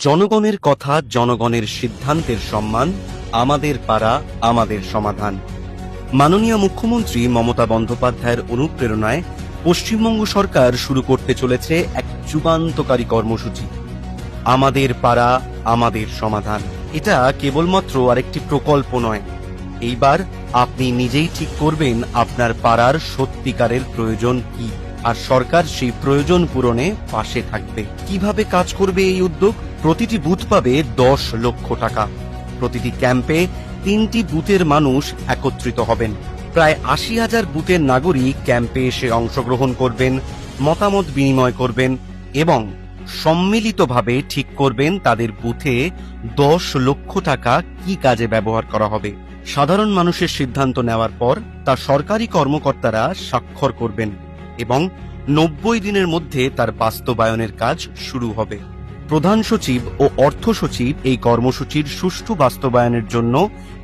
জনগণের কথা, জনগণের সিদ্ধান্তের সম্মান, আমাদের পাড়া আমাদের সমাধান। মাননীয় মুখ্যমন্ত্রী মমতা বন্দ্যোপাধ্যায়ের অনুপ্রেরণায় পশ্চিমবঙ্গ সরকার শুরু করতে চলেছে এক যুগান্তকারী কর্মসূচি, আমাদের পাড়া আমাদের সমাধান। এটা কেবলমাত্র আরেকটি প্রকল্প নয়, এইবার আপনি নিজেই ঠিক করবেন আপনার পাড়ার সত্যিকারের প্রয়োজন কি, আর সরকার সেই প্রয়োজন পূরণে পাশে থাকবে। কিভাবে কাজ করবে এই উদ্যোগ? প্রতিটি বুথ পাবে 10 লক্ষ টাকা। প্রতিটি ক্যাম্পে 3টি বুথের মানুষ একত্রিত হবেন। প্রায় 80,000 বুথের নাগরিক ক্যাম্পে এসে অংশগ্রহণ করবেন, মতামত বিনিময় করবেন এবং সম্মিলিতভাবে ঠিক করবেন তাদের বুথে 10 লক্ষ টাকা কি কাজে ব্যবহার করা হবে। সাধারণ মানুষের সিদ্ধান্ত নেওয়ার পর তা সরকারি কর্মকর্তারা স্বাক্ষর করবেন এবং 90 দিনের মধ্যে তার বাস্তবায়নের কাজ শুরু হবে। প্রধান সচিব ও অর্থ সচিব এই কর্মসূচির সুষ্ঠু বাস্তবায়নের জন্য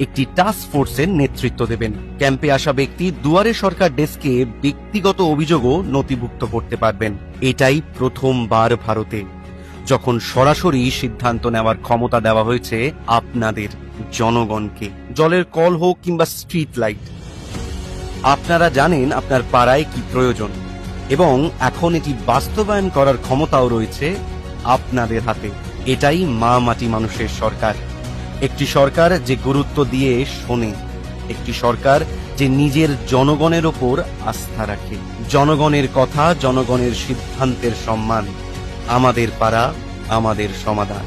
একটি টাস্ক ফোর্সের নেতৃত্ব দেবেন। ক্যাম্পে আসা ব্যক্তি দুয়ারে সরকার ডেস্কে ব্যক্তিগত অভিযোগও নথিভুক্ত করতে পারবেন। এটাই প্রথমবার ভারতে যখন সরাসরি সিদ্ধান্ত নেওয়ার ক্ষমতা দেওয়া হয়েছে আপনাদের জনগণকে। জলের কল হোক কিংবা স্ট্রিট লাইট, আপনারা জানেন আপনার পাড়ায় কি প্রয়োজন এবং এখন এটি বাস্তবায়ন করার ক্ষমতাও রয়েছে আপনাদের হাতে। এটাই মা মাটি মানুষের সরকার, একটি সরকার যে গুরুত্ব দিয়ে শোনে, একটি সরকার যে নিজের জনগণের ওপর আস্থা রাখে। জনগণের কথা, জনগণের সিদ্ধান্তের সম্মান, আমাদের পাড়া আমাদের সমাধান।